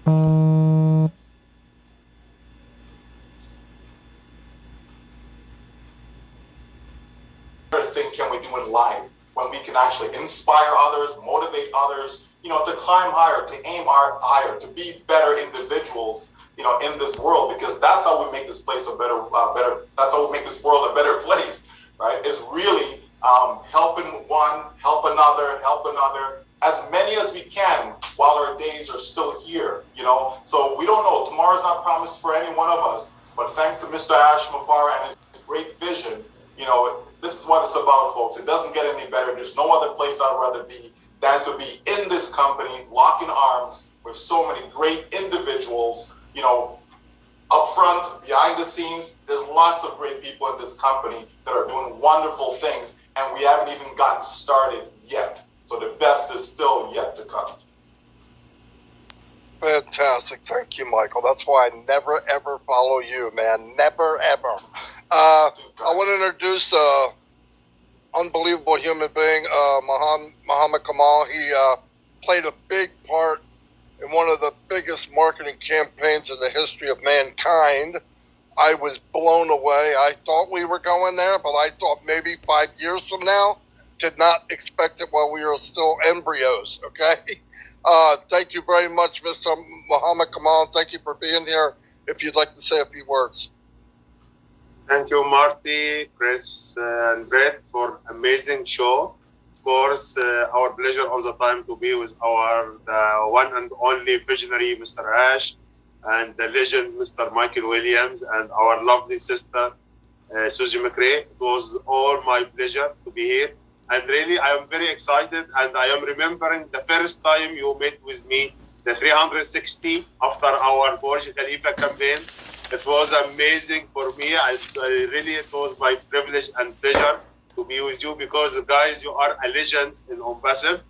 Thing can we do in life when we can actually inspire others, motivate others, to climb higher, to aim higher, to be better individuals, in this world, because that's how we make this place a better. That's how we make this world a better place, right? Is really helping one, help another, as many as we can while our days are still here, So we don't know. Tomorrow's not promised for any one of us, but thanks to Mr. Ash Mufareh and his great vision, this is what it's about, folks. It doesn't get any better. There's no other place I'd rather be than to be in this company, locking arms with so many great individuals, up front, behind the scenes. There's lots of great people in this company that are doing wonderful things, and we haven't even gotten started yet. So the best is still yet to come. Fantastic. Thank you, Michael. That's why I never, ever follow you, man. Never, ever. I want to introduce an unbelievable human being, Muhammad Kamal. He played a big part in one of the biggest marketing campaigns in the history of mankind. I was blown away. I thought we were going there, but I thought maybe 5 years from now. Did not expect it while we were still embryos, okay? Thank you very much, Mr. Muhammad Kamal. Thank you for being here. If you'd like to say a few words. Thank you, Marty, Chris, and Red, for amazing show. Of course, our pleasure all the time to be with our one and only visionary, Mr. Ash, and the legend, Mr. Michael Williams, and our lovely sister, Susie McRae. It was all my pleasure to be here. And really, I am very excited, and I am remembering the first time you met with me, the 360 after our Burj Khalifa campaign. It was amazing for me. It was my privilege and pleasure to be with you, because guys, you are a legend in ONPASSIVE.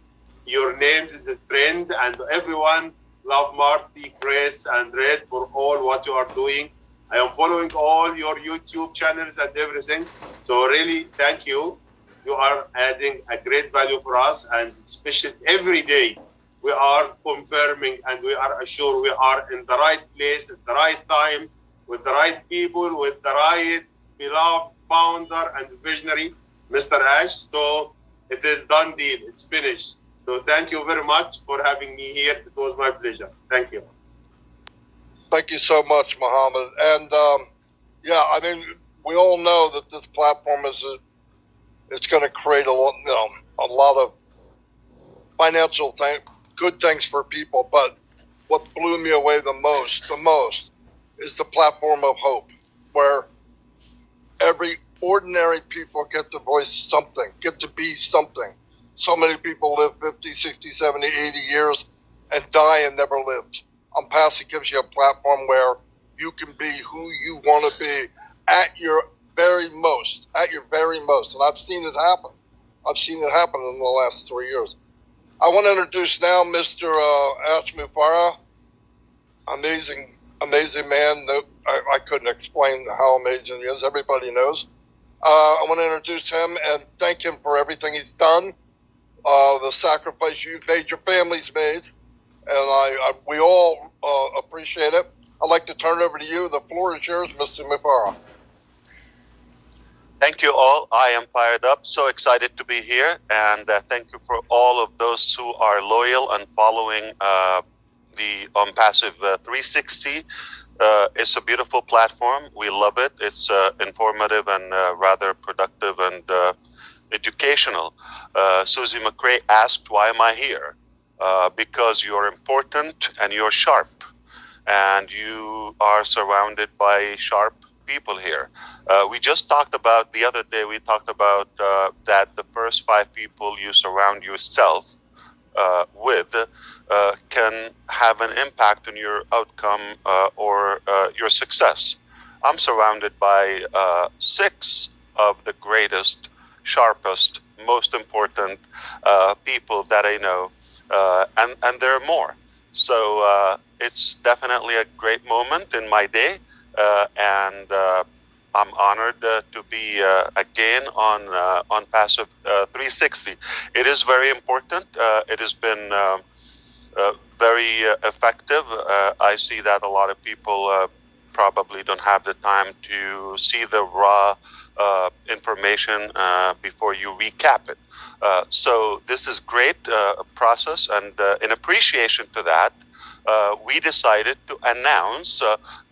Your names is a trend, and everyone love Marty, Chris, and Red for all what you are doing. I am following all your YouTube channels and everything. So really, thank you. You are adding a great value for us, and especially every day we are confirming and we are assured we are in the right place at the right time, with the right people, with the right beloved founder and visionary, Mr. Ash. So it is done deal. It's finished. So thank you very much for having me here. It was my pleasure. Thank you. Thank you so much, Muhammad. And we all know that this platform it's going to create a lot of financial good things for people. But what blew me away the most, is the platform of hope, where every ordinary people get to voice something, get to be something. So many people live 50, 60, 70, 80 years and die and never lived. ONPASSIVE gives you a platform where you can be who you want to be at your very most. And I've seen it happen. In the last 3 years. I want to introduce now Mr. Ash Mufareh. Amazing man. I couldn't explain how amazing he is. Everybody knows. I want to introduce him and thank him for everything he's done, the sacrifice you've made, your family's made, and we all appreciate it. I'd like to turn it over to you. The floor is yours, Mr. Mufareh. Thank you all. I am fired up, so excited to be here, and thank you for all of those who are loyal and following the ONPASSIVE 360. It's a beautiful platform. We love it. It's informative and rather productive and educational. Susie McRae asked, why am I here? Because you're important and you're sharp, and you are surrounded by sharp people here. We just talked about the other day, that the first 5 people you surround yourself with can have an impact on your outcome or your success. I'm surrounded by 6 of the greatest, sharpest, most important people that I know, and there are more. So it's definitely a great moment in my day, and I'm honored to be again on ONPASSIVE 360. It is very important. It has been very effective. I see that a lot of people probably don't have the time to see the raw information before you recap it. So this is great process, and in appreciation to that, we decided to announce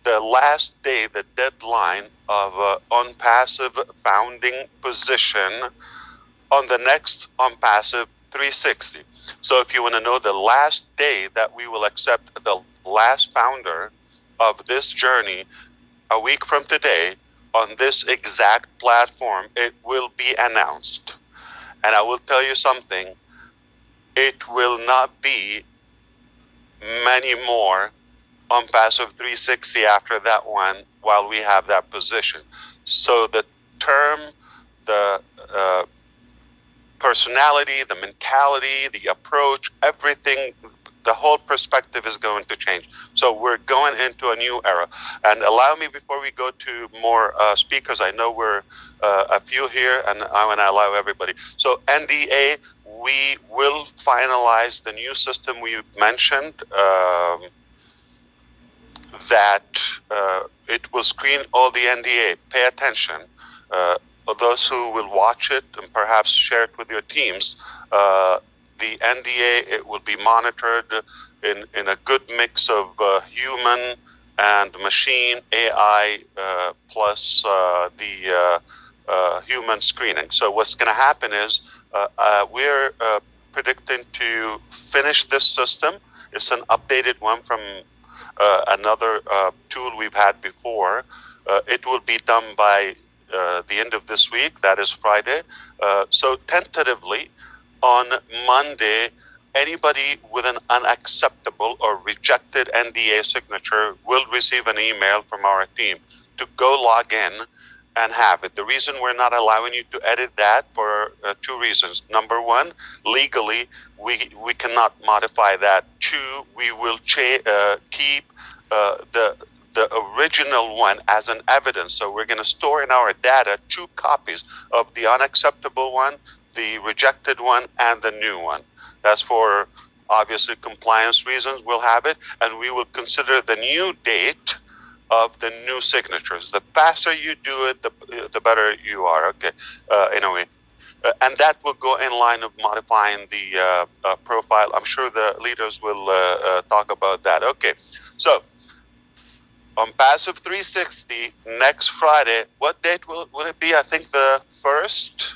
the last day, the deadline of ONPASSIVE founding position on the next ONPASSIVE 360. So if you want to know the last day that we will accept the last founder of this journey, a week from today, on this exact platform, it will be announced. And I will tell you something, it will not be many more ONPASSIVE 360 after that one while we have that position. So the term, the personality, the mentality, the approach, everything, the whole perspective is going to change. So we're going into a new era. And allow me, before we go to more speakers, I know we're a few here, and I want to allow everybody. So NDA, we will finalize the new system we mentioned, that it will screen all the NDA. Pay attention. Those who will watch it and perhaps share it with your teams, the NDA, it will be monitored in a good mix of human and machine AI plus the human screening. So what's going to happen is we're predicting to finish this system. It's an updated one from another tool we've had before. It will be done by the end of this week, that is Friday. So tentatively, on Monday, anybody with an unacceptable or rejected NDA signature will receive an email from our team to go log in and have it. The reason we're not allowing you to edit that for two reasons. Number one, legally, we cannot modify that. Two, we will keep the original one as an evidence. So we're going to store in our data 2 copies of the unacceptable one, the rejected one, and the new one. That's for obviously compliance reasons. We'll have it, and we will consider the new date of the new signatures. The faster you do it, the better you are. Okay. Anyway. And that will go in line of modifying the profile. I'm sure the leaders will talk about that. Okay. So ONPASSIVE 360 next Friday. What date will it be? I think the 1st.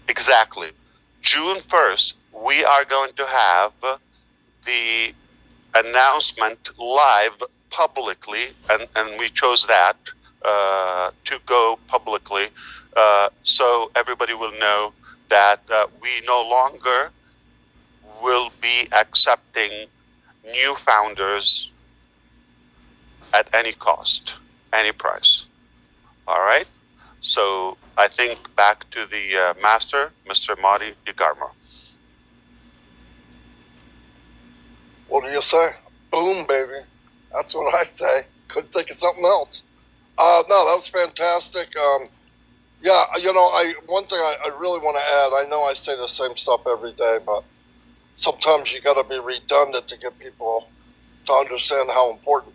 Exactly. June 1st, we are going to have the announcement live publicly, and we chose that to go publicly, so everybody will know that we no longer will be accepting new founders at any cost, any price. All right? So I think back to the master, Mr. Marty DeGarmo. What do you say? Boom, baby. That's what I say. Couldn't think of something else. No, that was fantastic. Yeah, one thing I really want to add, I know I say the same stuff every day, but sometimes you got to be redundant to get people to understand how important.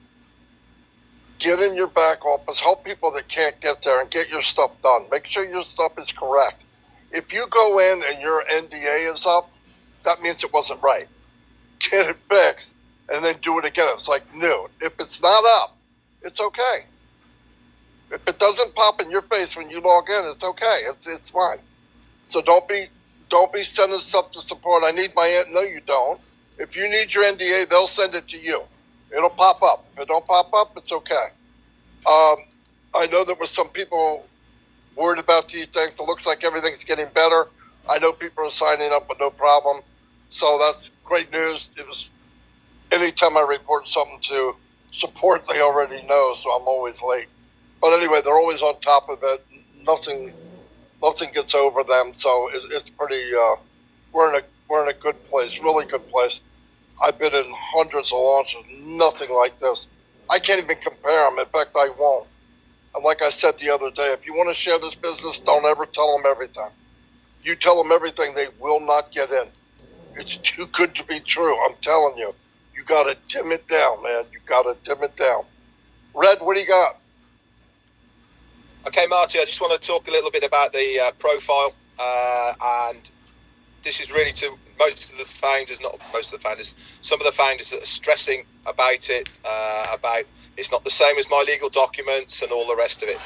Get in your back office, help people that can't get there, and get your stuff done. Make sure your stuff is correct. If you go in and your NDA is up, that means it wasn't right. Get it fixed, and then do it again. It's like new. If it's not up, it's okay. If it doesn't pop in your face when you log in, it's okay. It's fine. So don't be sending stuff to support. I need my no, you don't. If you need your NDA, they'll send it to you. It'll pop up. If it don't pop up, it's okay. I know there were some people worried about these things. It looks like everything's getting better. I know people are signing up with no problem. So that's great news. It was anytime I report something to support, they already know, so I'm always late. But anyway, they're always on top of it. Nothing gets over them. So it's pretty. We're in a good place, really good place. I've been in hundreds of launches, nothing like this. I can't even compare them. In fact, I won't. And like I said the other day, if you want to share this business, don't ever tell them everything. You tell them everything, they will not get in. It's too good to be true. I'm telling you. You got to dim it down, man. You got to dim it down. Red, what do you got? Okay, Marty, I just want to talk a little bit about the profile. And this is really to most of the founders, not most of the founders, some of the founders that are stressing about it, about it's not the same as my legal documents and all the rest of it.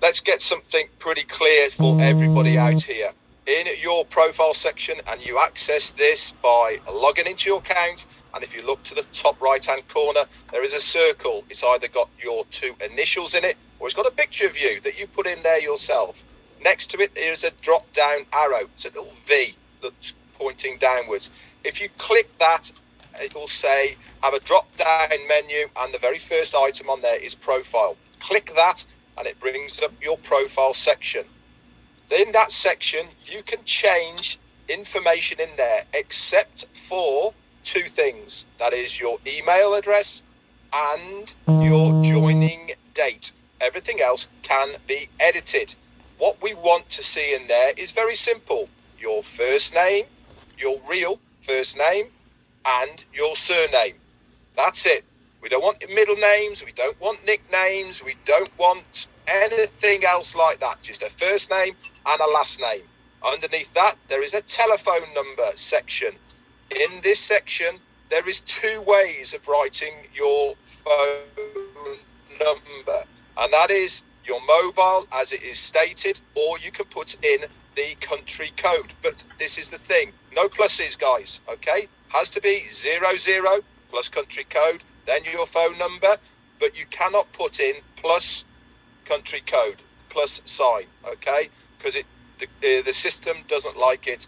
Let's get something pretty clear for everybody out here. In your profile section, and you access this by logging into your account, and if you look to the top right hand corner, there is a circle. It's either got your 2 initials in it, or it's got a picture of you that you put in there yourself. Next to it, there is a drop down arrow. It's a little V that's pointing downwards. If you click that, it will say have a drop down menu, and the very first item on there is profile. Click that and it brings up your profile section. In that section, you can change information in there except for 2 things. That is your email address and your joining date. Everything else can be edited. What we want to see in there is very simple. Your first name, your real first name, and your surname. That's it. We don't want middle names. We don't want nicknames. We don't want anything else like that. Just a first name and a last name. Underneath that, there is a telephone number section. In this section, there is 2 ways of writing your phone number. And that is your mobile, as it is stated, or you can put in the country code. But this is the thing. No pluses, guys, okay? Has to be 00 plus country code, then your phone number, but you cannot put in plus country code, plus sign, okay? Because the system doesn't like it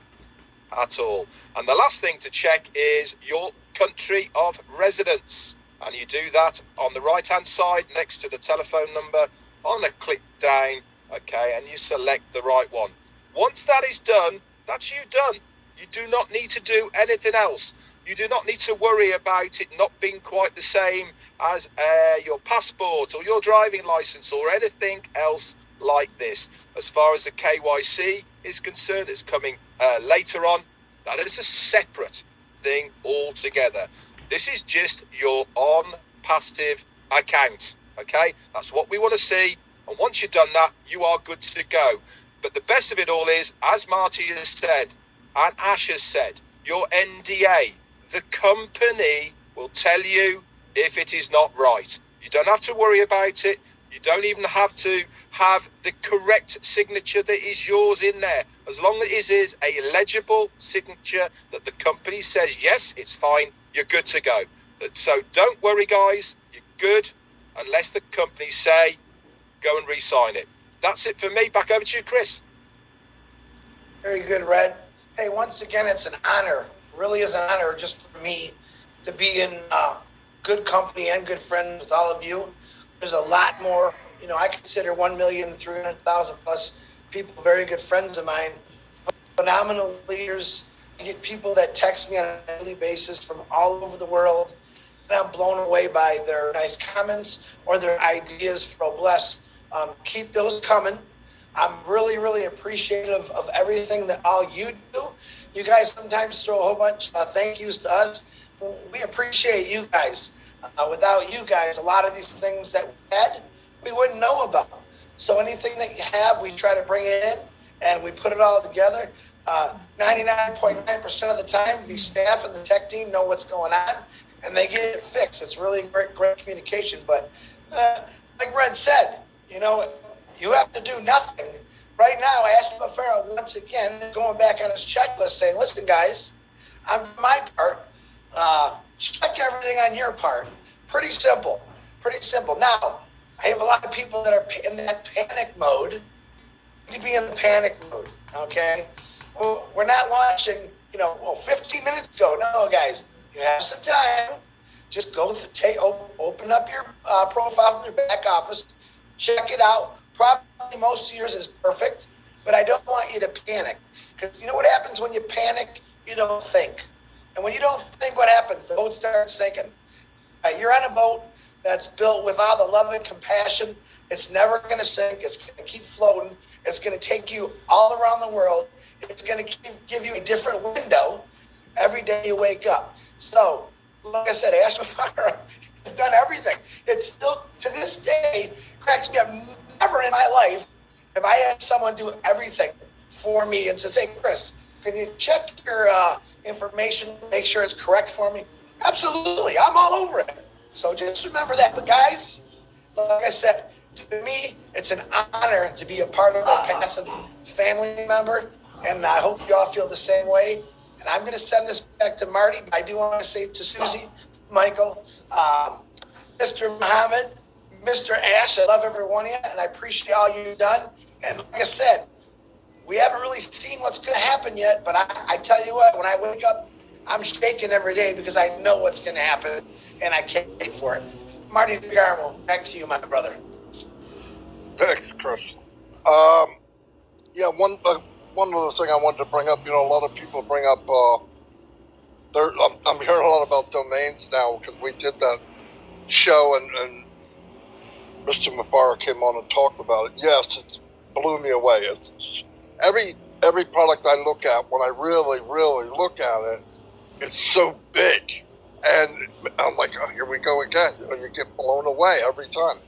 at all. And the last thing to check is your country of residence. And you do that on the right hand side next to the telephone number on the click down, okay, and you select the right one. Once that is done, that's you done. You do not need to do anything else. You do not need to worry about it not being quite the same as your passport or your driving license or anything else like this. As far as the KYC is concerned, it's coming later on. That is a separate thing altogether. This is just your ONPASSIVE account, okay? That's what we want to see. And once you've done that, you are good to go. But the best of it all is, as Marty has said, and Ash has said, your NDA, the company will tell you if it is not right. You don't have to worry about it. You don't even have to have the correct signature that is yours in there. As long as it is a legible signature that the company says, yes, it's fine, you're good to go. So don't worry, guys. You're good unless the company say, go and re-sign it. That's it for me. Back over to you, Chris. Very good, Red. Hey, once again, it's an honor. Really is an honor just for me to be in good company and good friends with all of you. There's a lot more. You know, I consider 1,300,000 plus people very good friends of mine, phenomenal leaders. I get people that text me on a daily basis from all over the world, and I'm blown away by their nice comments or their ideas for Bless. Keep those coming. I'm really, really appreciative of everything that all you do. You guys sometimes throw a whole bunch of thank yous to us. We appreciate you guys. Without you guys, a lot of these things that we had, we wouldn't know about. So anything that you have, we try to bring it in and we put it all together. 99.9% of the time, the staff and the tech team know what's going on and they get it fixed. It's really great communication. But like Red said, you know, you have to do nothing. Right now, Ash Mufareh, once again, going back on his checklist, saying, listen, guys, I'm my part. Check everything on your part. Pretty simple. Pretty simple. Now, I have a lot of people that are in that panic mode. You be in the panic mode, okay? Well, we're not launching, 15 minutes ago. No, guys, you have some time. Just go open up your profile from your back office, check it out. Probably most of yours is perfect, but I don't want you to panic. Because you know what happens when you panic? You don't think. And when you don't think, what happens? The boat starts sinking. You're on a boat that's built with all the love and compassion. It's never going to sink. It's going to keep floating. It's going to take you all around the world. It's going to give you a different window every day you wake up. So, like I said, Ash Mufareh has done everything. It still, to this day, cracks me up. Never in my life have I had someone do everything for me and says, hey, Chris, can you check your information, make sure it's correct for me? Absolutely, I'm all over it. So just remember that. But guys, like I said, to me, it's an honor to be a part of a passive family member, and I hope you all feel the same way. And I'm going to send this back to Marty, but I do want to say to Susie, Michael, Mr. Muhammad, Mr. Ash, I love every one of you, and I appreciate all you've done. And like I said, we haven't really seen what's going to happen yet, but I tell you what, when I wake up, I'm shaking every day because I know what's going to happen, and I can't wait for it. Marty DeGarmo, back to you, my brother. Thanks, Chris. Yeah, one other thing I wanted to bring up. A lot of people bring up. I'm hearing a lot about domains now because we did that show and Mr. Mufareh came on and talked about it. Yes, it blew me away. It's every product I look at, when I really, really look at it, it's so big, and I'm like, oh, here we go again. You get blown away every time.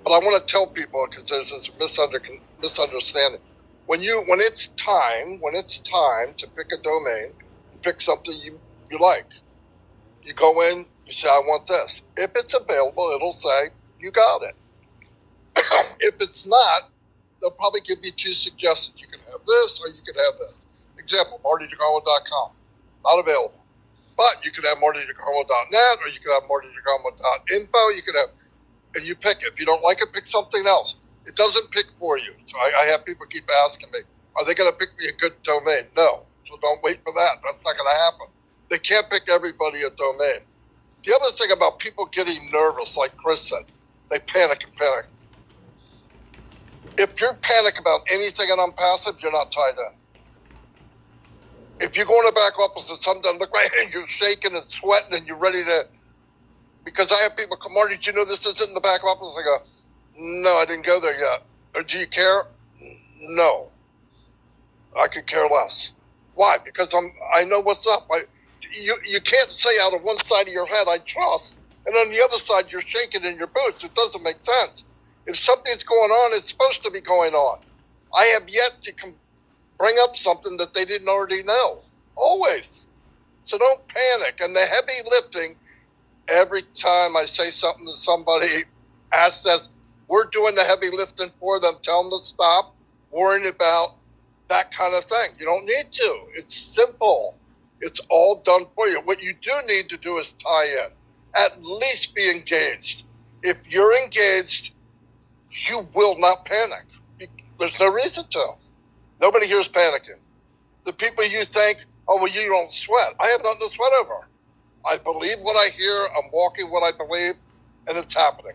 But I want to tell people, because there's this misunderstanding. When it's time to pick a domain, pick something you like. You go in, you say, I want this. If it's available, it'll say, you got it. If it's not, they'll probably give you two suggestions. You can have this or you can have this. Example, MartyDeGarmo.com, not available. But you could have MartyDeGarmo.net or you could have MartyDeGarmo.info. You could have, and you pick it. If you don't like it, pick something else. It doesn't pick for you. So I have people keep asking me, are they going to pick me a good domain? No. So don't wait for that. That's not going to happen. They can't pick everybody a domain. The other thing about people getting nervous, like Chris said, they panic. If you're panic about anything in ONPASSIVE, you're not tied in. If you go in the back office and something doesn't look right and you're shaking and sweating and you're ready to, because I have people come, Marty, did you know this isn't in the back office? I go, no, I didn't go there yet. Or do you care? No. I could care less. Why? Because I know what's up. You can't say out of one side of your head, I trust, and on the other side you're shaking in your boots. It doesn't make sense. If something's going on, it's supposed to be going on. I have yet to bring up something that they didn't already know. Always. So don't panic. And the heavy lifting, every time I say something to somebody, Ash says, we're doing the heavy lifting for them. Tell them to stop worrying about that kind of thing. You don't need to. It's simple. It's all done for you. What you do need to do is tie in. At least be engaged. If you're engaged, you will not panic. There's no reason to. Nobody here is panicking. The people you think, oh, well, you don't sweat. I have nothing to sweat over. I believe what I hear. I'm walking what I believe, and it's happening.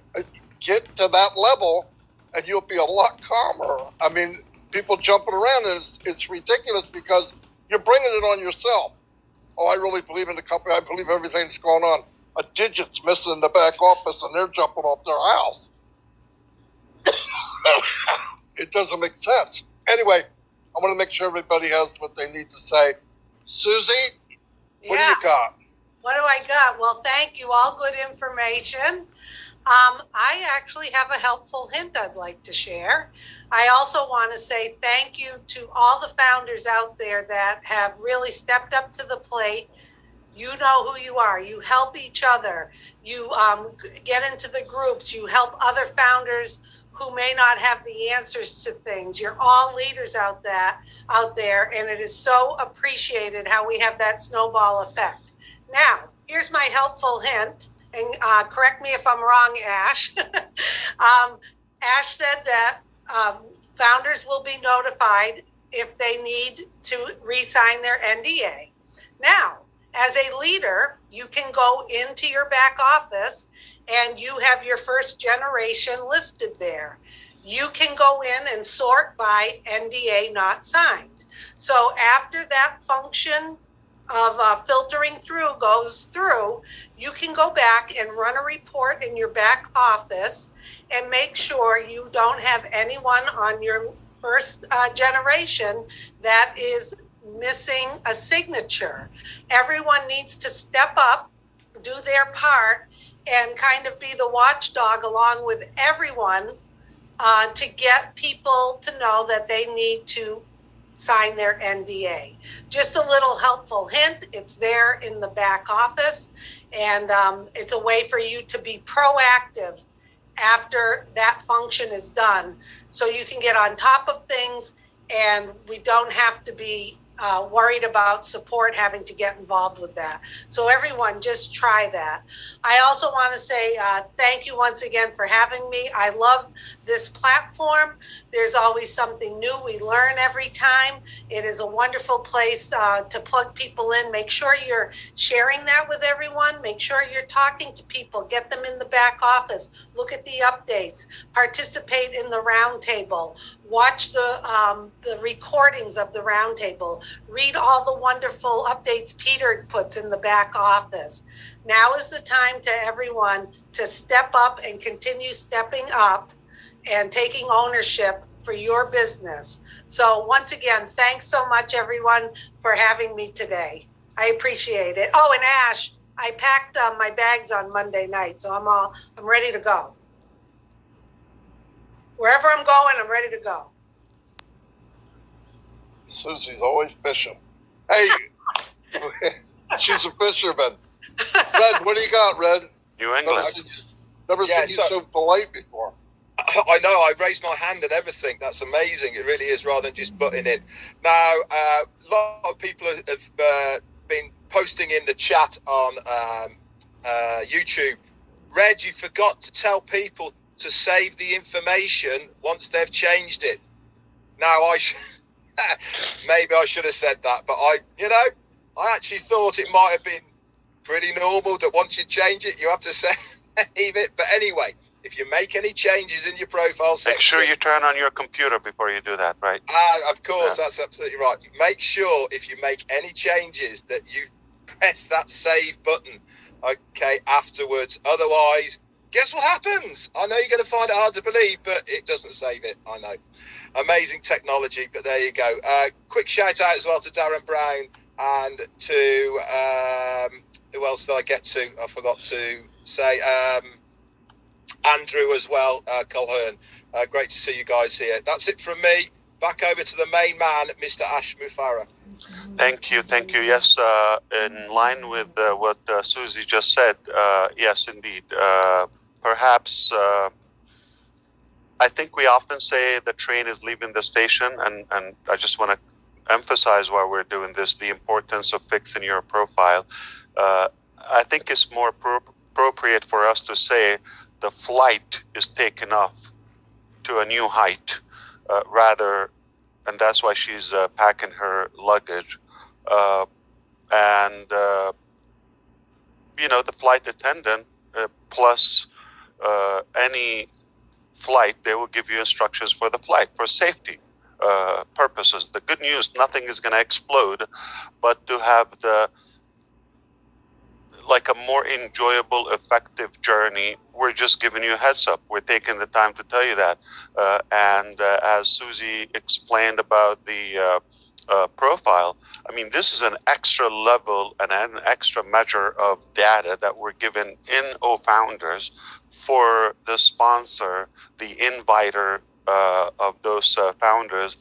Get to that level, and you'll be a lot calmer. I mean, people jumping around, and it's ridiculous because you're bringing it on yourself. Oh, I really believe in the company. I believe everything's going on. A digit's missing in the back office, and they're jumping off their house. It doesn't make sense. Anyway, I want to make sure everybody has what they need to say. Susie, what do you got? What do I got? Well, thank you. All good information. I actually have a helpful hint I'd like to share. I also want to say thank you to all the founders out there that have really stepped up to the plate. You know who you are. You help each other. You get into the groups. You help other founders who may not have the answers to things. You're all leaders out there, and it is so appreciated how we have that snowball effect. Now, here's my helpful hint, and correct me if I'm wrong, Ash. Ash said that founders will be notified if they need to re-sign their NDA. Now, as a leader, you can go into your back office and you have your first generation listed there. You can go in and sort by NDA not signed. So after that function of filtering through goes through, you can go back and run a report in your back office and make sure you don't have anyone on your first generation that is missing a signature. Everyone needs to step up, do their part, and kind of be the watchdog along with everyone to get people to know that they need to sign their NDA. Just a little helpful hint, it's there in the back office, and it's a way for you to be proactive after that function is done, so you can get on top of things and we don't have to be worried about support having to get involved with that. So everyone, just try that. I also want to say thank you once again for having me. I love this platform. There's always something new. We learn every time. It is a wonderful place to plug people in. Make sure you're sharing that with everyone. Make sure you're talking to people. Get them in the back office. Look at the updates. Participate in the roundtable. Watch the recordings of the roundtable. Read all the wonderful updates Peter puts in the back office. Now is the time to everyone to step up and continue stepping up and taking ownership for your business. So once again, thanks so much, everyone, for having me today. I appreciate it. Oh, and Ash, I packed my bags on Monday night, so I'm ready to go. Wherever I'm going, I'm ready to go. Susie's always fishing. Hey, she's a fisherman. Red, what do you got, Red? New England. Never seen you so polite before. I know, I raised my hand and everything. That's amazing. It really is, rather than just butting in. Now, a lot of people have been posting in the chat on YouTube. Red, you forgot to tell people to save the information once they've changed it. Now, maybe I should have said that, but I actually thought it might have been pretty normal that once you change it, you have to save it. But anyway, if you make any changes in your profile section, make sure you turn on your computer before you do that, right? Of course, yeah. That's absolutely right. Make sure if you make any changes that you press that save button, okay, afterwards. Otherwise, guess what happens? I know you're going to find it hard to believe, but it doesn't save it. I know. Amazing technology, but there you go. Quick shout out as well to Darren Brown and to, who else did I get to? I forgot to say, Andrew as well, Colhern. Great to see you guys here. That's it from me. Back over to the main man, Mr. Ash Mufareh. Thank you. Yes, in line with what Susie just said, yes, indeed. Perhaps I think we often say the train is leaving the station, and I just want to emphasize while we're doing this the importance of fixing your profile. I think it's more appropriate for us to say the flight is taken off to a new height, rather, and that's why she's packing her luggage. The flight attendant plus any flight, they will give you instructions for the flight for safety purposes. The good news, nothing is going to explode, but to have a more enjoyable, effective journey, we're just giving you a heads up. We're taking the time to tell you that. And as Susie explained about the profile, I mean, this is an extra level and an extra measure of data that we're given in OFounders for the sponsor, the inviter of those founders.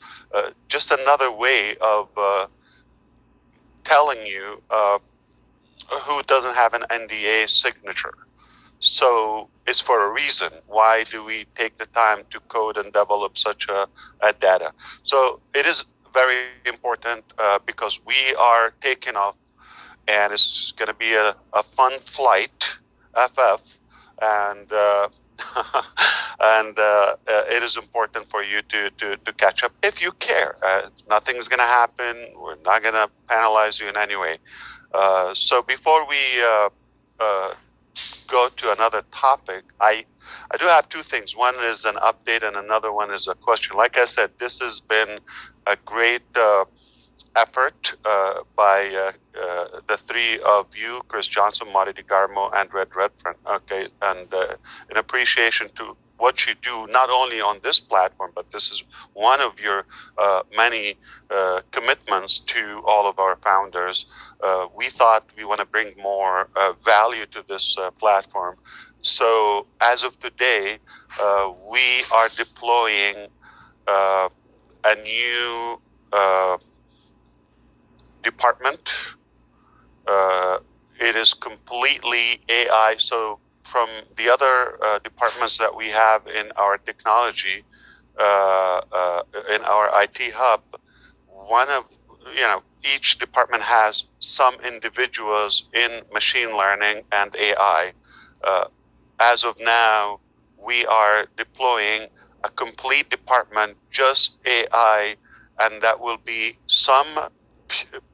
Just another way of telling you who doesn't have an NDA signature. So it's for a reason. Why do we take the time to code and develop such a data? So it is very important because we are taking off, and it's going to be a fun flight, FF, and it is important for you to catch up if you care. Nothing's going to happen. We're not going to penalize you in any way. So before we go to another topic, I do have two things. One is an update and another one is a question. Like I said, this has been a great effort by the three of you, Chris Johnson, Marty DeGarmo, and Red Redfern. Okay, and in appreciation to what you do, not only on this platform, but this is one of your many commitments to all of our founders. We thought we want to bring more value to this platform. So as of today, we are deploying a new department. It is completely AI. So from the other departments that we have in our technology, in our IT hub, each department has some individuals in machine learning and AI. As of now, we are deploying a complete department, just AI, and that will be some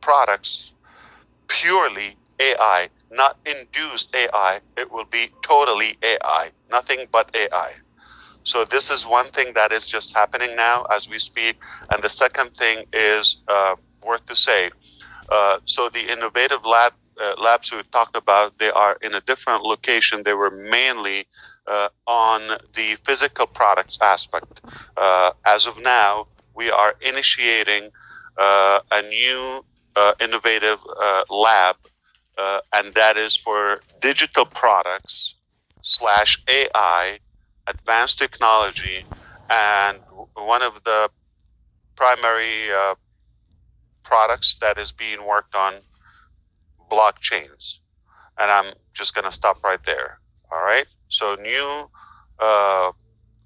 products purely AI, not induced AI. It will be totally AI, nothing but AI. So this is one thing that is just happening now as we speak. And the second thing is worth to say. So the innovative labs we've talked about, they are in a different location. They were mainly on the physical products aspect. As of now, we are initiating a new innovative lab, and that is for digital products / AI, advanced technology, and one of the primary products that is being worked on, blockchains. And I'm just going to stop right there. All right. So new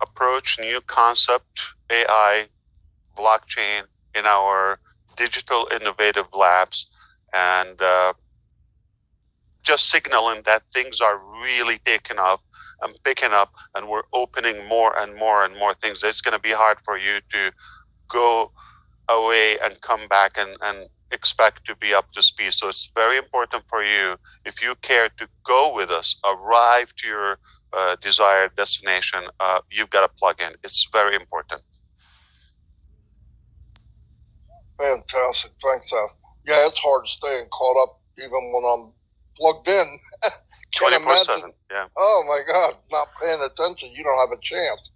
approach, new concept, AI, blockchain in our digital innovative labs, and just signaling that things are really taking off and picking up, and we're opening more and more and more things. It's going to be hard for you to go away and come back and expect to be up to speed. So it's very important for you, if you care to go with us, arrive to your desired destination, you've got to plug in. It's very important. Fantastic. Thanks, Al. Yeah, it's hard staying caught up even when I'm plugged in. 24/7, yeah. Oh, my God. Not paying attention. You don't have a chance.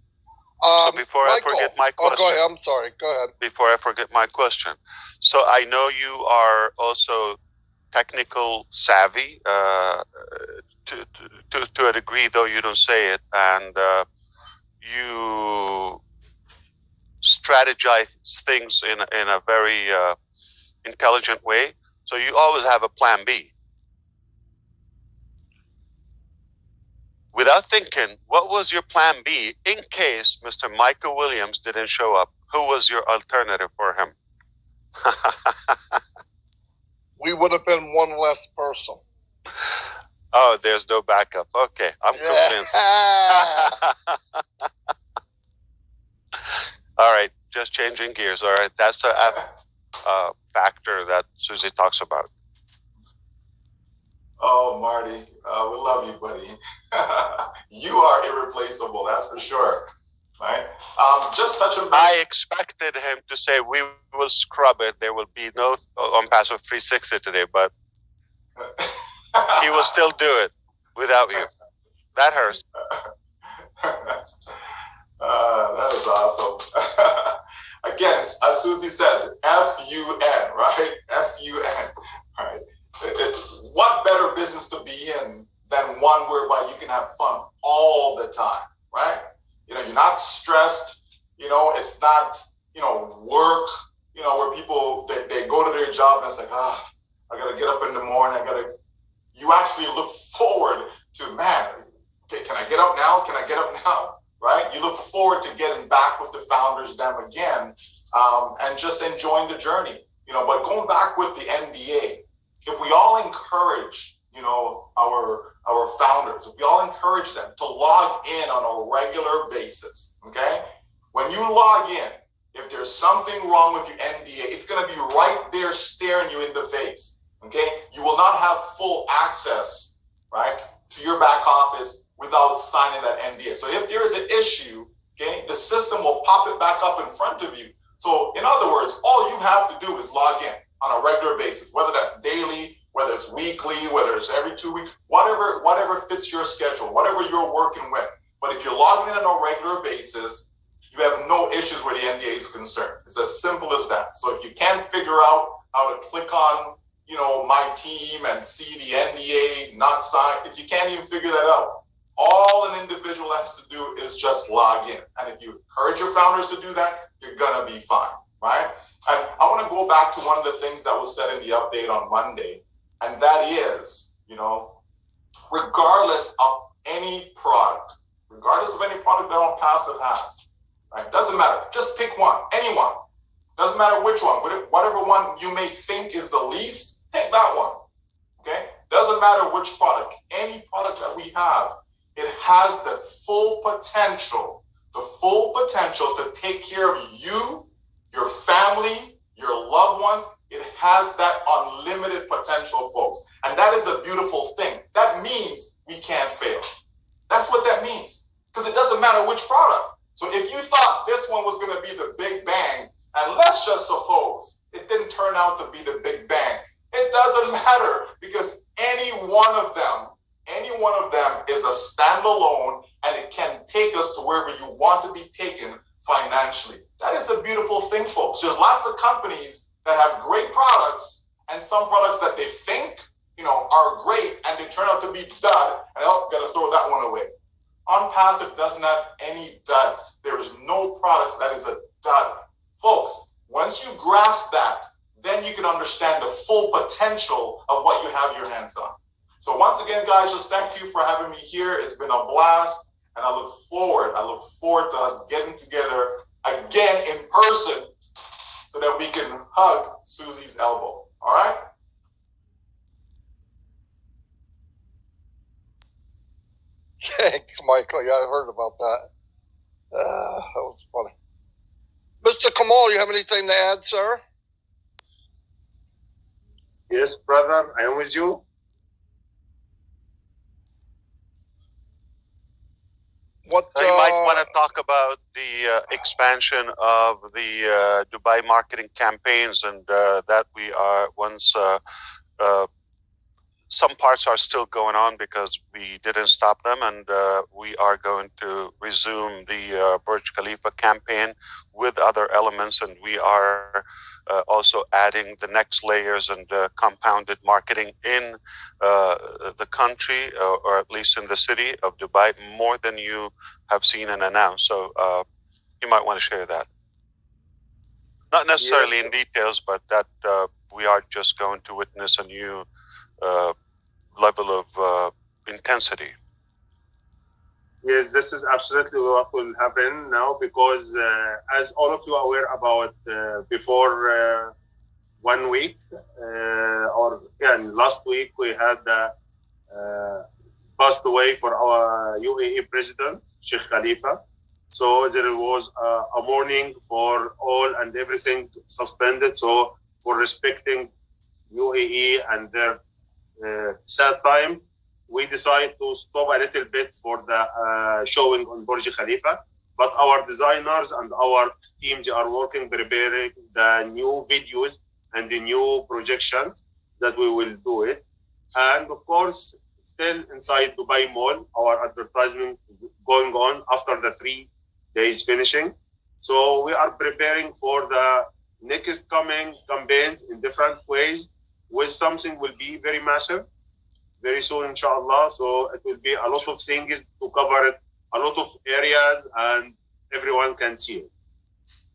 So before Michael, I forget my question. Oh, go ahead. I'm sorry. Go ahead. Before I forget my question. So I know you are also technical savvy to a degree, though you don't say it, and you strategize things in a very intelligent way. So you always have a plan B. Without thinking, what was your plan B in case Mr. Michael Williams didn't show up? Who was your alternative for him? We would have been one less person. Oh, there's no backup. Okay, I'm convinced. All right, just changing gears. All right, that's a factor that Susie talks about. Oh, Marty, we love you, buddy. You are irreplaceable, that's for sure. Right? Just touching back. I expected him to say we will scrub it. There will be no ONPASSIVE 360 today, but he will still do it without you. That hurts. That is awesome. Again, as Susie says, F-U-N, right? F-U-N, right? What better business to be in than one whereby you can have fun all the time, right? You know, you're not stressed. You know, it's not, work, where people, they go to their job and it's like, I got to get up in the morning. You actually look forward to, man, okay, can I get up now? Can I get up now? Right? You look forward to getting back with the founders, them again, and just enjoying the journey. But going back with the NDA, if we all encourage, our founders, if we all encourage them to log in on a regular basis, okay? When you log in, if there's something wrong with your NDA, it's going to be right there staring you in the face, okay? You will not have full access, right, to your back office without signing that NDA. So if there is an issue, okay, the system will pop it back up in front of you. So in other words, all you have to do is log in on a regular basis, whether that's daily, whether it's weekly, whether it's every 2 weeks, whatever fits your schedule, whatever you're working with. But if you're logging in on a regular basis, you have no issues where the NDA is concerned. It's as simple as that. So if you can't figure out how to click on, my team and see the NDA not signed, if you can't even figure that out, all an individual has to do is just log in. And if you encourage your founders to do that, you're gonna be fine, right? And I wanna go back to one of the things that was said in the update on Monday, and that is, regardless of any product that ONPASSIVE has, right? Doesn't matter, just pick one, anyone. Doesn't matter which one, whatever one you may think is the least, take that one, okay? Doesn't matter which product, any product that we have, it has the full potential to take care of you, your family, your loved ones. It has that unlimited potential, folks. And that is a beautiful thing. That means we can't fail. That's what that means. Because it doesn't matter which product. So if you thought this one was going to be the big bang, and let's just suppose it didn't turn out to be the big bang, it doesn't matter, because any one of them is a standalone, and it can take us to wherever you want to be taken financially. That is the beautiful thing, folks. There's lots of companies that have great products, and some products that they think, are great, and they turn out to be dud, and I'll gotta throw that one away. ONPASSIVE doesn't have any duds. There is no product that is a dud. Folks, once you grasp that, then you can understand the full potential of what you have your hands on. So once again, guys, just thank you for having me here. It's been a blast, and I look forward to us getting together again in person so that we can hug Susie's elbow. All right? Thanks, Michael. Yeah, I heard about that. That was funny. Mr. Kamal, you have anything to add, sir? Yes, brother, I am with you. You might want to talk about the expansion of the Dubai marketing campaigns, and that we are some parts are still going on because we didn't stop them, and we are going to resume the Burj Khalifa campaign with other elements, and we are also adding the next layers and compounded marketing in the country, or at least in the city of Dubai, more than you have seen and announced. So you might want to share that. Not necessarily in details, but that we are just going to witness a new level of intensity. Yes, this is absolutely what will happen now, because as all of you are aware about, before 1 week, last week we had passed away for our UAE president, Sheikh Khalifa. So there was a mourning for all, and everything suspended. So for respecting UAE and their sad time, we decided to stop a little bit for the showing on Burj Khalifa. But our designers and our teams are working, preparing the new videos and the new projections that we will do it. And of course, still inside Dubai Mall, our advertisement is going on after the 3 days finishing. So we are preparing for the next coming campaigns in different ways, with something will be very massive very soon, inshallah. So it will be a lot of things to cover it, a lot of areas, and everyone can see it.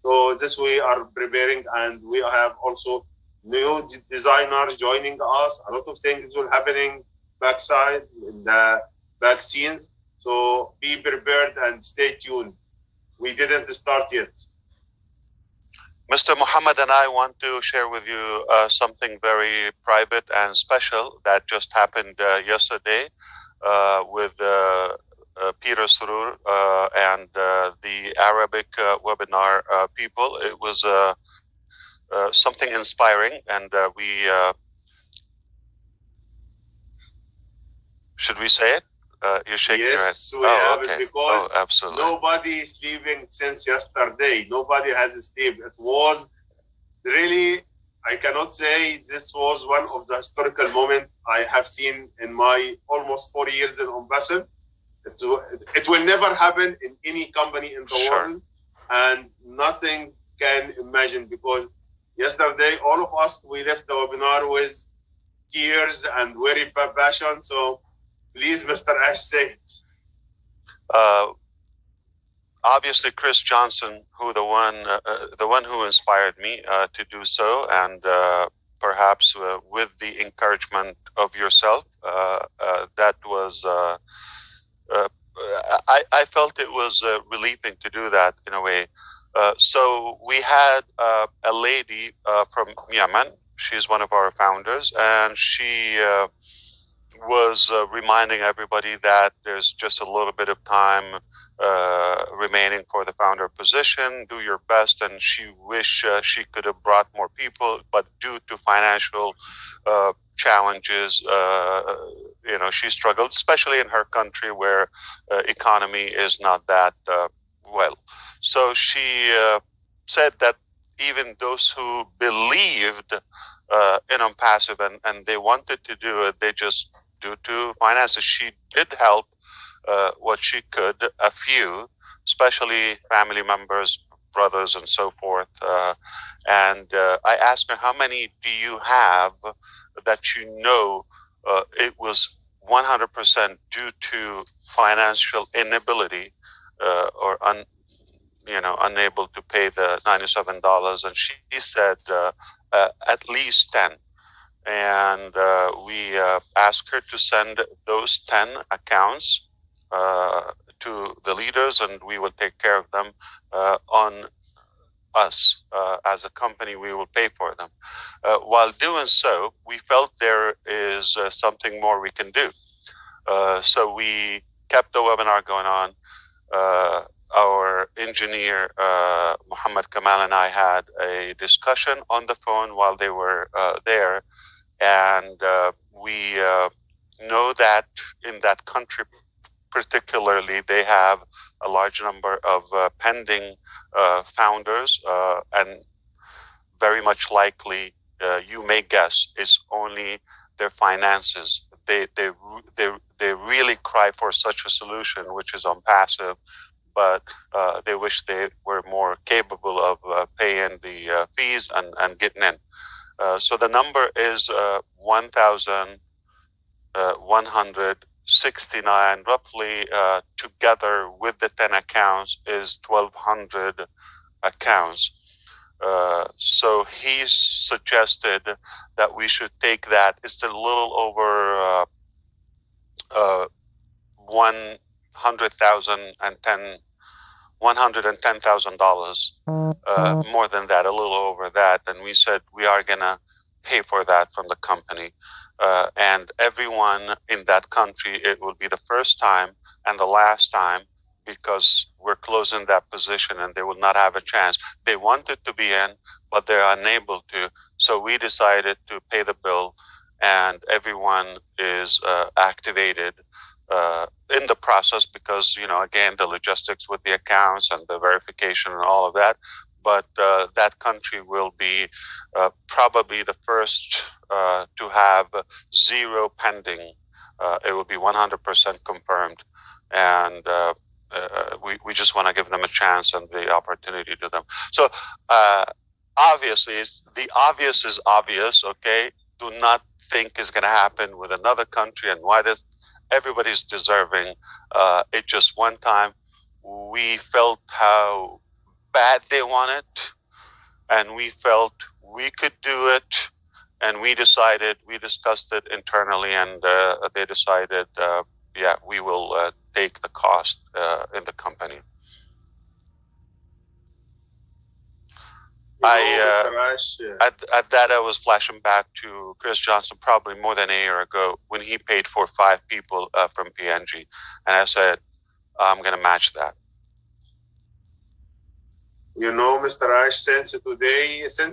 So this we are preparing, and we have also new designers joining us. A lot of things will happening backside in the back scenes. So be prepared and stay tuned. We didn't start yet. Mr. Muhammad and I want to share with you something very private and special that just happened yesterday with Peter Surur and the Arabic webinar people. It was something inspiring, and we should we say it? You're shaking your head. Yes, we have okay. it, because absolutely. nobody is sleeping since yesterday. Nobody has sleep. It was really, I cannot say this was one of the historical moments I have seen in my almost 4 years in ONPASSIVE. It will never happen in any company in the Sure. world, and nothing can imagine, because yesterday all of us, we left the webinar with tears and very passion. So please, Mr. Ash, say it. Obviously, Chris Johnson, the one who inspired me to do so, and perhaps with the encouragement of yourself, that was. I felt it was relieving to do that in a way. So we had a lady from Yemen. She's one of our founders, and she was reminding everybody that there's just a little bit of time remaining for the founder position. Do your best, and she wished she could have brought more people, but due to financial challenges, she struggled, especially in her country where economy is not that well. So she said that even those who believed in ONPASSIVE and they wanted to do it, they just, due to finances, she did help what she could, a few, especially family members, brothers, and so forth. And I asked her, how many do you have that it was 100% due to financial inability or unable to pay the $97? And she said at least 10. And we asked her to send those 10 accounts to the leaders, and we will take care of them on us. As a company, we will pay for them. While doing so, we felt there is something more we can do. So we kept the webinar going on. Our engineer, Muhammad Kamal, and I had a discussion on the phone while they were there. And we know that in that country particularly, they have a large number of pending founders, and very much likely, you may guess, it's only their finances. They really cry for such a solution, which is ONPASSIVE, but they wish they were more capable of paying the fees and getting in. So the number is 1,169, roughly, together with the 10 accounts is 1,200 accounts. So he suggested that we should take that. It's a little over $110,000, more than that, a little over that. And we said we are going to pay for that from the company. And everyone in that country, it will be the first time and the last time, because we're closing that position and they will not have a chance. They wanted to be in, but they're unable to. So we decided to pay the bill, and everyone is activated in the process because, again, the logistics with the accounts and the verification and all of that. But that country will be probably the first to have zero pending. It will be 100% confirmed. And we just want to give them a chance and the opportunity to them. So obviously, the obvious is obvious, okay? Do not think is going to happen with another country, and why this. Everybody's deserving. It just one time we felt how bad they want it, and we felt we could do it, and we discussed it internally, and they decided, we will take the cost in the company. Mr. Ash, at that, I was flashing back to Chris Johnson probably more than a year ago when he paid for 5 people from PNG. And I said, I'm going to match that. Mr. Ash, since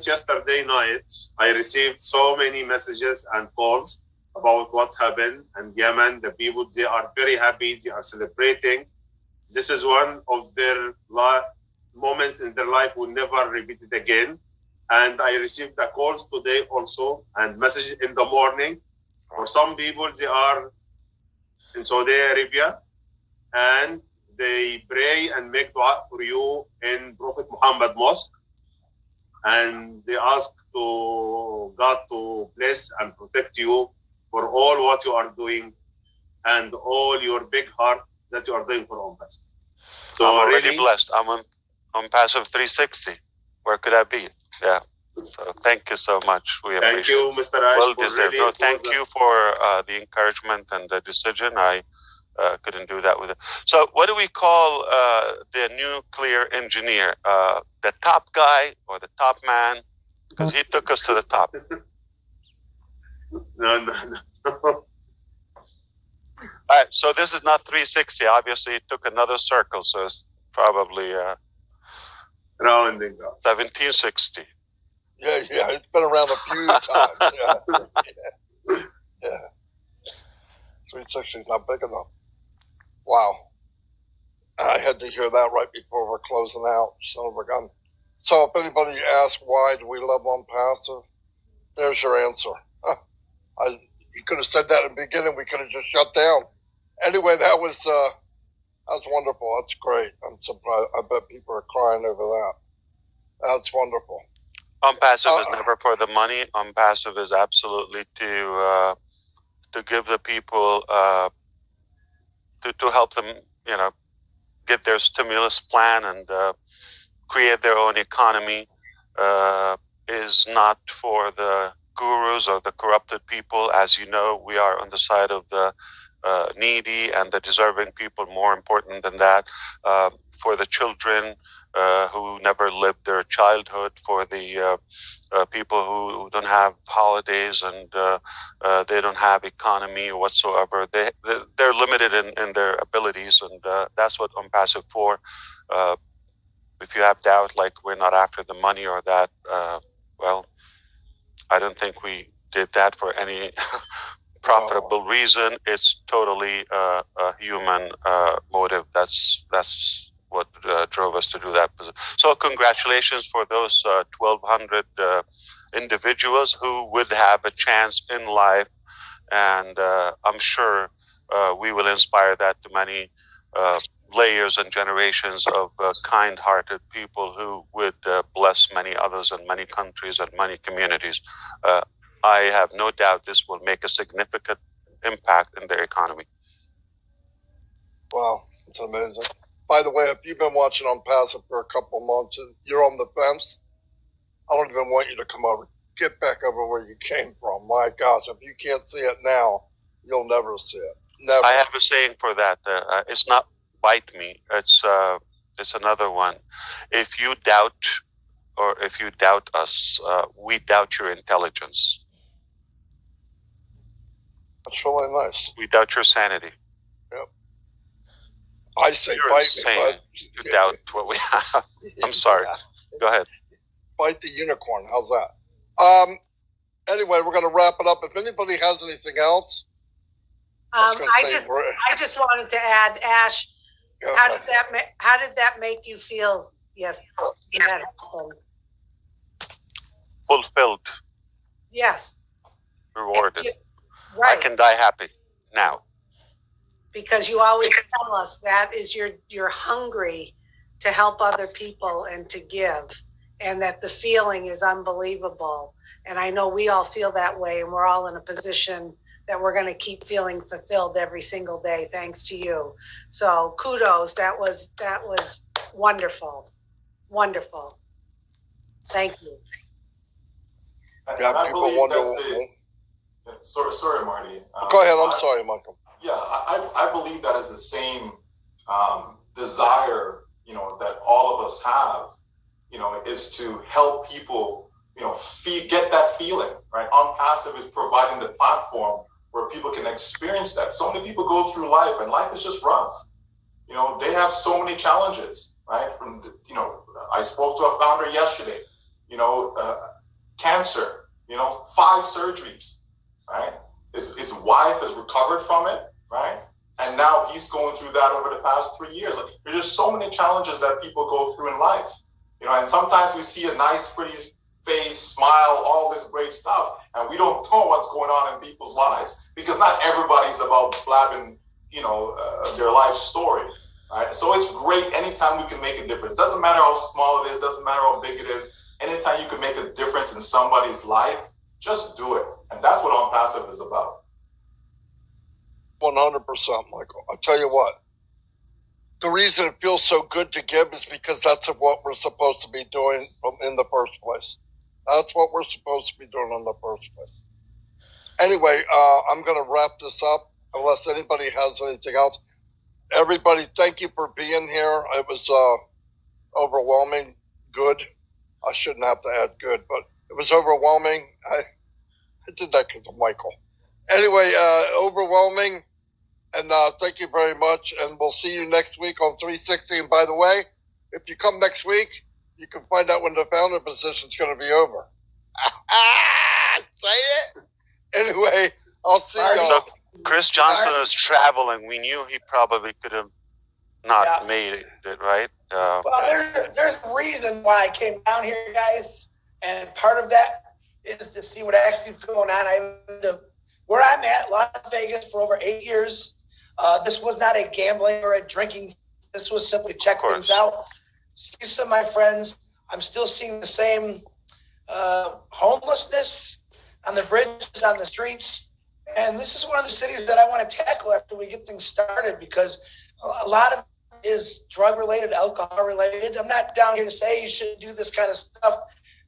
yesterday night, I received so many messages and calls about what happened. And Yemen, the people, they are very happy. They are celebrating. This is one of their moments in their life will never repeat it again. And I received the calls today also and messages in the morning. For some people, they are in Saudi Arabia. and they pray and make dua for you in Prophet Muhammad Mosque. And they ask to God to bless and protect you for all what you are doing and all your big heart that you are doing for ONPASSIVE. So I'm already really blessed. I'm on Passive 360. Where could I be? Yeah. So thank you so much. We appreciate thank you, Mr. Ash, well for deserved. really No, thank you for the encouragement and the decision. I couldn't do that with it. So what do we call the nuclear engineer? The top guy or the top man? Because he took us to the top. No. All right, so this is not 360. Obviously, it took another circle, so it's probably Rounding up. 1760. Yeah, it's been around a few times. Yeah. 360 is not big enough. Wow. I had to hear that right before we're closing out. Son of a gun. So if anybody asks why do we love ONPASSIVE, there's your answer. You could have said that in the beginning. We could have just shut down. Anyway, that was wonderful. That's great. I'm surprised. I bet people are crying over that. That's wonderful. ONPASSIVE is never for the money. ONPASSIVE is absolutely to give the people to help them, get their stimulus plan and create their own economy. Is not for the gurus or the corrupted people. As you know, we are on the side of the needy and the deserving people. More important than that, for the children who never lived their childhood, for the people who don't have holidays and they don't have economy whatsoever. They're limited in their abilities, and that's what ONPASSIVE for. If you have doubt, like we're not after the money or that, well, I don't think we did that for any profitable reason. It's totally a human motive. That's what drove us to do that. So congratulations for those 1,200 individuals who would have a chance in life, and I'm sure we will inspire that to many layers and generations of kind-hearted people who would bless many others in many countries and many communities. I have no doubt this will make a significant impact in their economy. Wow, it's amazing. By the way, if you've been watching ONPASSIVE for a couple months and you're on the fence, I don't even want you to come over. Get back over where you came from. My gosh, if you can't see it now, you'll never see it. Never. I have a saying for that. It's not bite me. It's another one. If you doubt, or if you doubt us, we doubt your intelligence. That's really nice. We doubt your sanity. Yep. I say You're bite insane. me, but You doubt what we have. I'm sorry. Go ahead. Bite the unicorn. How's that? Anyway, we're going to wrap it up. If anybody has anything else, I just wanted to add, Ash, how did that make you feel? Yes. Fulfilled. Yes. Rewarded. Right. I can die happy now. Because you always tell us that is you're hungry to help other people and to give, and that the feeling is unbelievable. And I know we all feel that way, and we're all in a position that we're going to keep feeling fulfilled every single day, thanks to you. So kudos. That was wonderful. Wonderful. Thank you. Yeah, people wonder. Sorry, Marty. Go ahead. I'm sorry, Michael. Yeah, I believe that is the same desire, that all of us have, is to help people, get that feeling, right? ONPASSIVE is providing the platform where people can experience that. So many people go through life, and life is just rough. They have so many challenges, right? I spoke to a founder yesterday, cancer, 5 surgeries, right? His wife has recovered from it, right? And now he's going through that over the past 3 years. Like, there's just so many challenges that people go through in life, and sometimes we see a nice, pretty face, smile, all this great stuff, and we don't know what's going on in people's lives, because not everybody's about blabbing, their life story. Right? So it's great anytime we can make a difference. Doesn't matter how small it is, doesn't matter how big it is. Anytime you can make a difference in somebody's life, just do it. And that's what ONPASSIVE is about. 100%, Michael. I'll tell you what. The reason it feels so good to give is because that's what we're supposed to be doing in the first place. That's what we're supposed to be doing in the first place. Anyway, I'm going to wrap this up unless anybody has anything else. Everybody, thank you for being here. It was overwhelming. Good. I shouldn't have to add good, but it was overwhelming. I did that because of Michael. Anyway, overwhelming. And thank you very much. And we'll see you next week on 360. And by the way, if you come next week, you can find out when the founder position is going to be over. Say it. Anyway, I'll see y'all. So Chris Johnson is traveling. We knew he probably could have not made it, right? Well, there's a reason why I came down here, guys. And part of that is to see what actually is going on. Where I'm at, Las Vegas, for over 8 years. This was not a gambling or a drinking. This was simply check things out. See some of my friends. I'm still seeing the same homelessness on the bridges, on the streets. And this is one of the cities that I want to tackle after we get things started, because a lot of it is drug-related, alcohol-related. I'm not down here to say you shouldn't do this kind of stuff.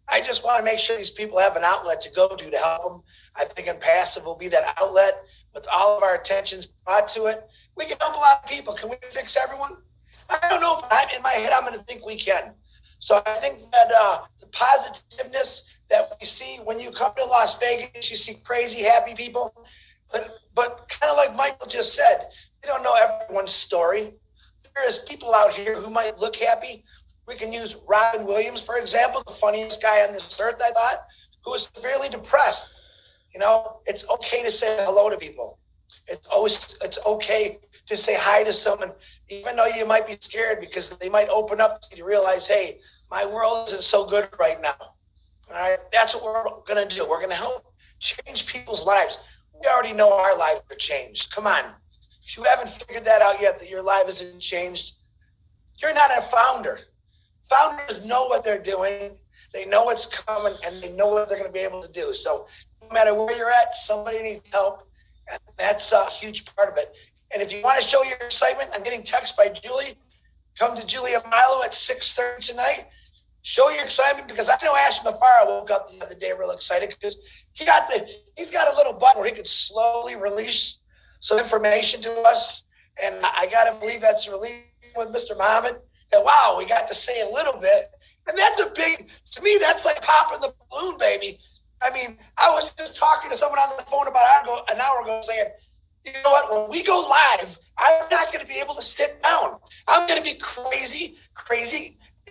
I just want to make sure these people have an outlet to go to help them. I think ONPASSIVE will be that outlet with all of our attentions brought to it. We can help a lot of people. Can we fix everyone? I don't know, but in my head, I'm going to think we can. So I think that the positiveness that we see when you come to Las Vegas, you see crazy, happy people. But kind of like Michael just said, you don't know everyone's story. There is people out here who might look happy. We can use Robin Williams, for example, the funniest guy on this earth, I thought, who was severely depressed. It's okay to say hello to people. It's okay to say hi to someone, even though you might be scared, because they might open up to realize, hey, my world isn't so good right now. All right, that's what we're going to do. We're going to help change people's lives. We already know our lives are changed. Come on. If you haven't figured that out yet, that your life isn't changed, you're not a founder. Founders know what they're doing. They know what's coming, and they know what they're going to be able to do. So no matter where you're at, somebody needs help. And that's a huge part of it. And if you want to show your excitement, I'm getting text by Julie. Come to Julie Milo at 6:30 tonight. Show your excitement, because I know Ash Mufareh woke up the other day real excited because he's got a little button where he could slowly release some information to us. And I got to believe that's released with Mr. Muhammad. That, wow, we got to say a little bit. And that's to me, that's like popping the balloon, baby. I mean, I was just talking to someone on the phone about an hour ago saying, you know what, when we go live, I'm not going to be able to sit down. I'm going to be crazy.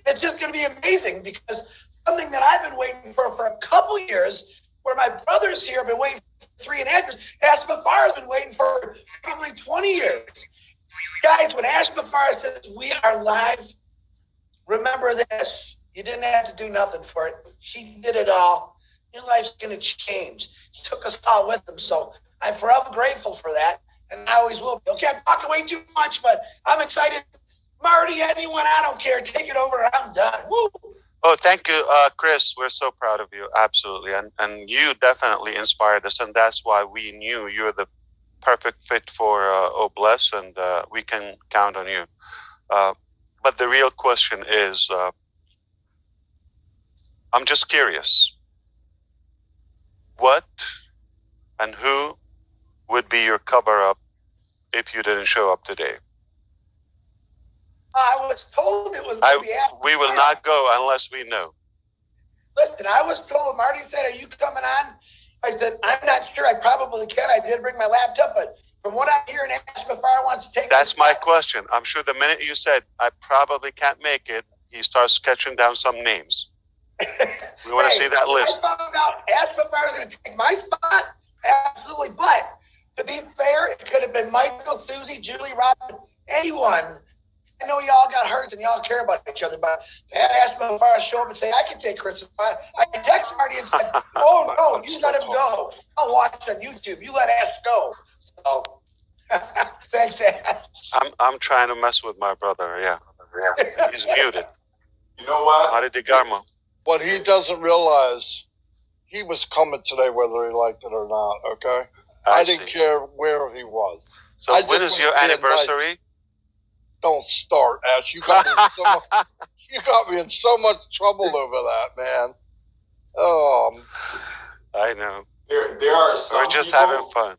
It's just going to be amazing, because something that I've been waiting for a couple years, where my brothers here have been waiting for 3.5 years. Ash Mufareh has been waiting for probably 20 years. Guys, when Ash Mufareh says we are live, remember this. You didn't have to do nothing for it. He did it all. Your life's going to change. He took us all with him. So I'm forever grateful for that, and I always will be. Okay, I'm talking way too much, but I'm excited. Marty, anyone, I don't care. Take it over. I'm done. Woo! Oh, thank you, Chris. We're so proud of you. Absolutely. And you definitely inspired us. And that's why we knew you're the perfect fit for Bless, and we can count on you. But the real question is, I'm just curious, what and who would be your cover-up if you didn't show up today? I was told it was going to be after. We will not go unless we know. Listen, I was told, Marty said, are you coming on? I said, I'm not sure. I probably can. I did bring my laptop, but from what I'm hearing, Ash Mufareh wants to take. That's my question. I'm sure the minute you said, I probably can't make it, he starts sketching down some names. We want to see that list. I found out Ash Mufareh is going to take my spot. Absolutely. But to be fair, it could have been Michael, Susie, Julie, Robin, anyone. I know y'all got hurt and y'all care about each other, but to have Ash Mufareh show up and say, I can take Chris' spot. I can text Marty and say, oh, no, you let him go. I'll watch on YouTube. You let Ash go. So Thanks, Ash. I'm trying to mess with my brother. Yeah, he's muted. You know what? Maridigarmo. What he doesn't realize, he was coming today whether he liked it or not, okay? I didn't care where he was. So I when just is your was being anniversary? nice. Don't start, Ash. You got me in so much trouble over that, man. I know. There are some We're just people, having fun.